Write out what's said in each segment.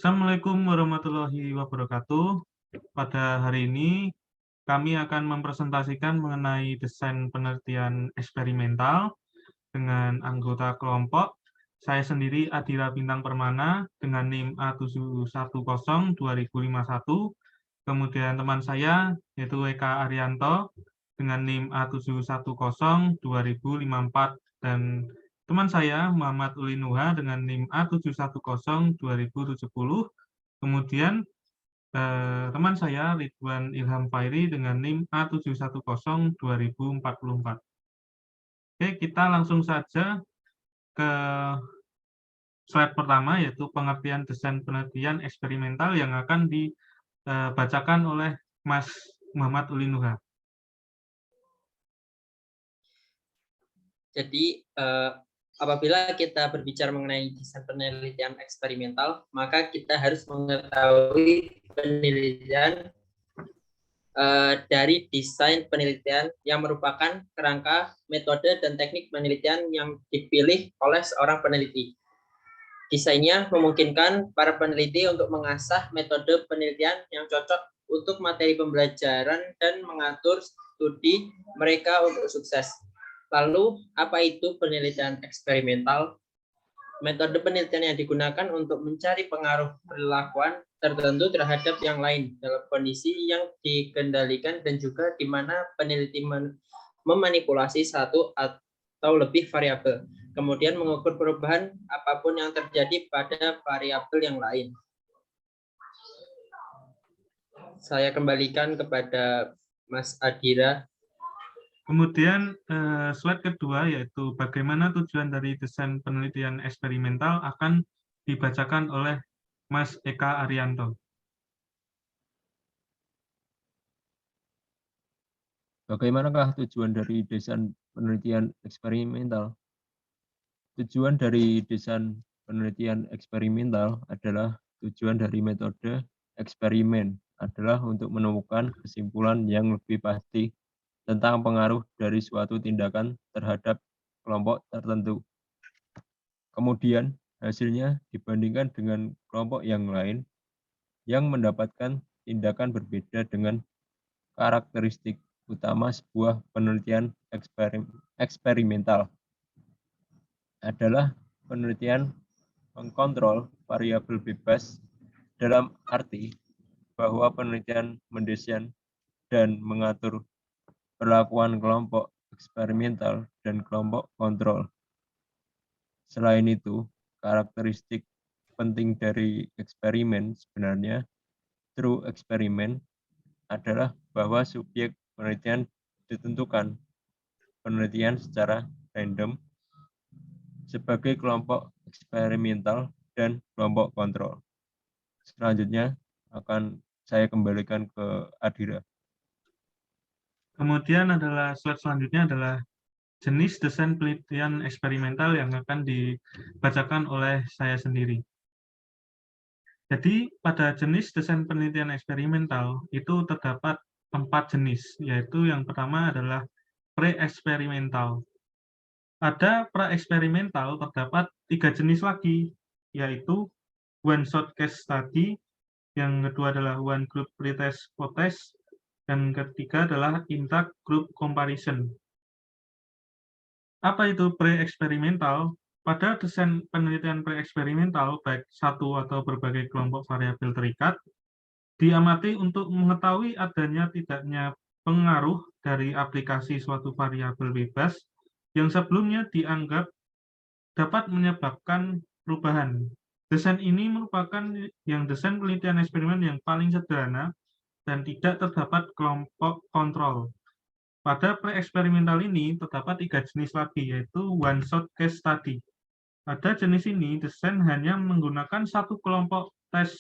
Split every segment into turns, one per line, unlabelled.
Assalamualaikum warahmatullahi wabarakatuh. Pada hari ini, kami akan mempresentasikan mengenai desain penelitian eksperimental dengan anggota kelompok. Saya sendiri Adira Bintang Permana dengan NIM A710-2051. Kemudian teman saya yaitu Eka Arianto dengan NIM A710-2054 dan teman saya Muhammad Uli Nuha dengan NIM A710-2070. Kemudian teman saya Ridwan Ilham Fairi dengan NIM A710-2044. Oke, kita langsung saja ke slide pertama, yaitu pengertian desain penelitian eksperimental yang akan dibacakan oleh Mas Muhammad Uli Nuha.
Jadi, apabila kita berbicara mengenai desain penelitian eksperimental, maka kita harus mengetahui penelitian dari desain penelitian yang merupakan kerangka, metode, dan teknik penelitian yang dipilih oleh seorang peneliti. Desainnya memungkinkan para peneliti untuk mengasah metode penelitian yang cocok untuk materi pembelajaran dan mengatur studi mereka untuk sukses. Lalu, apa itu penelitian eksperimental? Metode penelitian yang digunakan untuk mencari pengaruh perilakuan tertentu terhadap yang lain dalam kondisi yang dikendalikan dan juga di mana peneliti memanipulasi satu atau lebih variabel, kemudian mengukur perubahan apapun yang terjadi pada variabel yang lain. Saya kembalikan kepada Mas Adira.
Kemudian slide kedua yaitu bagaimana tujuan dari desain penelitian eksperimental akan dibacakan oleh Mas Eka Arianto.
Bagaimanakah tujuan dari desain penelitian eksperimental? Tujuan dari desain penelitian eksperimental adalah tujuan dari metode eksperimen adalah untuk menemukan kesimpulan yang lebih pasti tentang pengaruh dari suatu tindakan terhadap kelompok tertentu. Kemudian, hasilnya dibandingkan dengan kelompok yang lain yang mendapatkan tindakan berbeda dengan karakteristik utama sebuah penelitian eksperimental adalah penelitian mengkontrol variabel bebas dalam arti bahwa penelitian mendesain dan mengatur perlakuan kelompok eksperimental dan kelompok kontrol. Selain itu, karakteristik penting dari eksperimen sebenarnya through eksperimen adalah bahwa subjek penelitian ditentukan penelitian secara random sebagai kelompok eksperimental dan kelompok kontrol. Selanjutnya akan saya kembalikan ke Adira.
Kemudian slide selanjutnya adalah jenis desain penelitian eksperimental yang akan dibacakan oleh saya sendiri. Jadi pada jenis desain penelitian eksperimental itu terdapat 4 jenis, yaitu yang pertama adalah pre-eksperimental. Pada pra-eksperimental terdapat 3 jenis lagi, yaitu one-shot case study, yang kedua adalah one group pretest hypothesis, dan ketiga adalah intra-group comparison. Apa itu pre-eksperimental? Pada desain penelitian pre-eksperimental, baik satu atau berbagai kelompok variabel terikat, diamati untuk mengetahui adanya tidaknya pengaruh dari aplikasi suatu variabel bebas yang sebelumnya dianggap dapat menyebabkan perubahan. Desain ini merupakan desain penelitian eksperimen yang paling sederhana dan tidak terdapat kelompok kontrol. Pada pre-eksperimental ini terdapat 3 jenis lagi, yaitu one-shot case study. Pada jenis ini, desain hanya menggunakan satu kelompok tes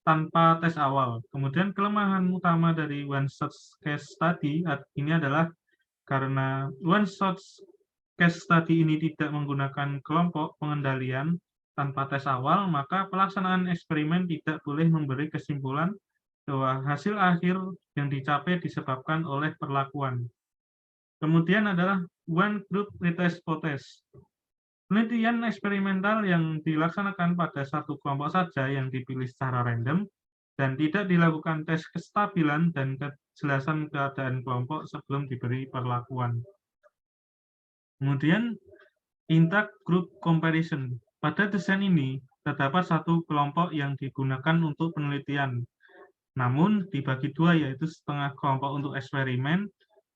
tanpa tes awal. Kemudian kelemahan utama dari one-shot case study ini adalah karena one-shot case study ini tidak menggunakan kelompok pengendalian tanpa tes awal, maka pelaksanaan eksperimen tidak boleh memberi kesimpulan bahwa hasil akhir yang dicapai disebabkan oleh perlakuan. Kemudian adalah one group pretest hypothesis. Penelitian eksperimental yang dilaksanakan pada satu kelompok saja yang dipilih secara random dan tidak dilakukan tes kestabilan dan kejelasan keadaan kelompok sebelum diberi perlakuan. Kemudian, intergroup comparison. Pada desain ini, terdapat satu kelompok yang digunakan untuk penelitian, namun dibagi dua, yaitu setengah kelompok untuk eksperimen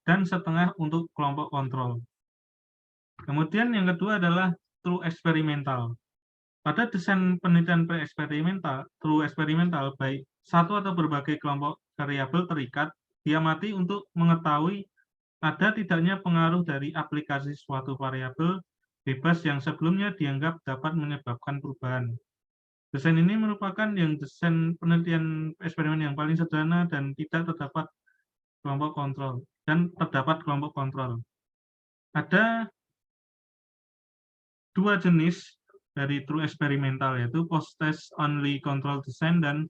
dan setengah untuk kelompok kontrol. Kemudian yang kedua adalah true eksperimental. Pada desain penelitian true eksperimental, baik satu atau berbagai kelompok variabel terikat, diamati untuk mengetahui ada tidaknya pengaruh dari aplikasi suatu variabel bebas yang sebelumnya dianggap dapat menyebabkan perubahan. Desain ini merupakan desain penelitian eksperimen yang paling sederhana dan tidak terdapat kelompok kontrol. Ada dua jenis dari true eksperimental, yaitu post-test only control design dan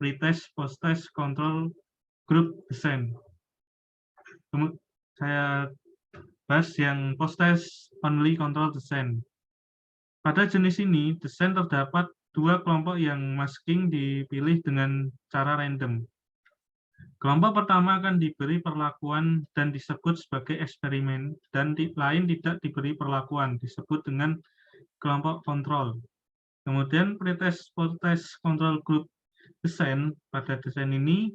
pretest post-test control group design. Saya bahas yang post-test only control design. Pada jenis ini, desain terdapat dua kelompok yang masking dipilih dengan cara random. Kelompok pertama akan diberi perlakuan dan disebut sebagai eksperimen, dan lain tidak diberi perlakuan, disebut dengan kelompok kontrol. Kemudian pretest post-test control group design. Pada desain ini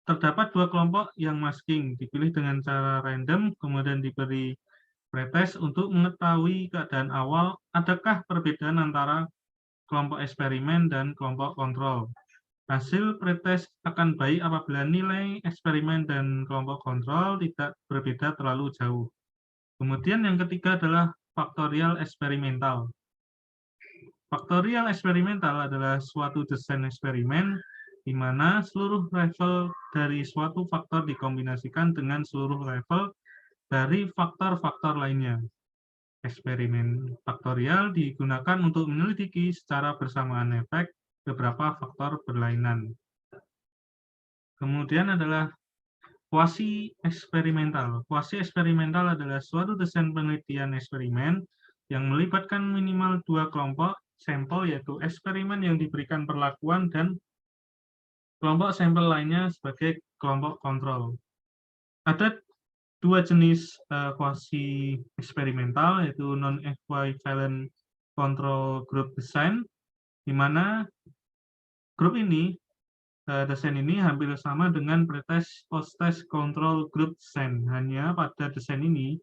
terdapat dua kelompok yang masking dipilih dengan cara random, kemudian diberi pretest untuk mengetahui keadaan awal adakah perbedaan antara kelompok eksperimen dan kelompok kontrol. Hasil pretest akan baik apabila nilai eksperimen dan kelompok kontrol tidak berbeda terlalu jauh. Kemudian yang ketiga adalah faktorial eksperimental. Faktorial eksperimental adalah suatu desain eksperimen di mana seluruh level dari suatu faktor dikombinasikan dengan seluruh level dari faktor-faktor lainnya. Eksperimen faktorial digunakan untuk menyelidiki secara bersamaan efek beberapa faktor berlainan. Kemudian adalah quasi eksperimental. Quasi eksperimental adalah suatu desain penelitian eksperimen yang melibatkan minimal dua kelompok sampel, yaitu eksperimen yang diberikan perlakuan dan kelompok sampel lainnya sebagai kelompok kontrol. Ada dua jenis quasi eksperimental, yaitu non-equivalent control group design, di mana grup ini, desain ini hampir sama dengan pretest post-test control group design. Hanya pada desain ini,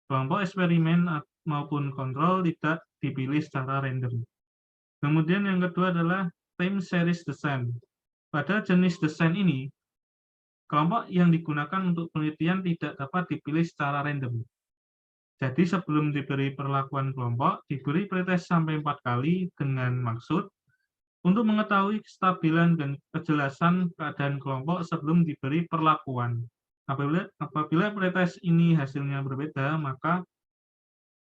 kelompok eksperimen maupun kontrol tidak dipilih secara random. Kemudian yang kedua adalah time series design. Pada jenis desain ini, kelompok yang digunakan untuk penelitian tidak dapat dipilih secara random. Jadi sebelum diberi perlakuan kelompok, diberi pretest sampai 4 kali dengan maksud untuk mengetahui kestabilan dan kejelasan keadaan kelompok sebelum diberi perlakuan. Apabila pretest ini hasilnya berbeda, maka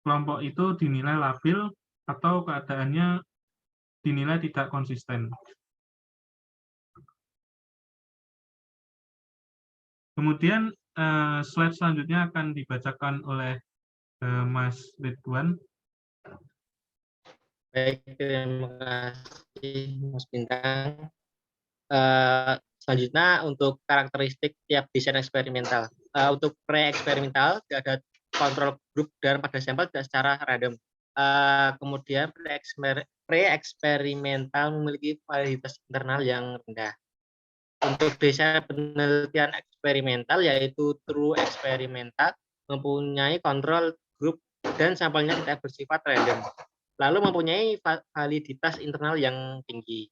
kelompok itu dinilai labil atau keadaannya dinilai tidak konsisten. Kemudian slide selanjutnya akan dibacakan oleh Mas Ridwan.
Baik, terima kasih Mas Bintang. Selanjutnya untuk karakteristik tiap desain eksperimental. Untuk pre-eksperimental ada kontrol grup dan pada sampel tidak secara random. Kemudian pre-eksperimental memiliki validitas internal yang rendah. Untuk desain penelitian eksperimental yaitu true eksperimental mempunyai kontrol grup dan sampelnya tidak bersifat random. Lalu mempunyai validitas internal yang tinggi.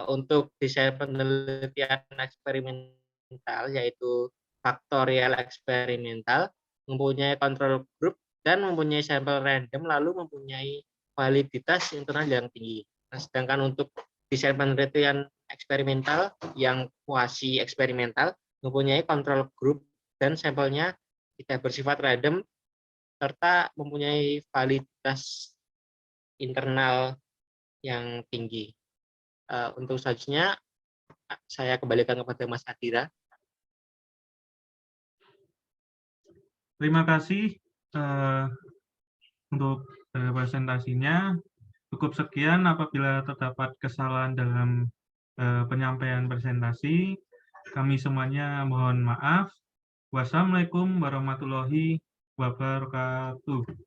Untuk desain penelitian eksperimental yaitu faktorial eksperimental mempunyai kontrol grup dan mempunyai sampel random lalu mempunyai validitas internal yang tinggi. Nah, sedangkan untuk desain penelitian eksperimental yang quasi eksperimental mempunyai kontrol grup dan sampelnya tidak bersifat random serta mempunyai validitas internal yang tinggi. Untuk selanjutnya saya kembalikan kepada Mas Adira.
Terima kasih untuk presentasinya. Cukup sekian. Apabila terdapat kesalahan dalam penyampaian presentasi, kami semuanya mohon maaf. Wassalamualaikum warahmatullahi wabarakatuh.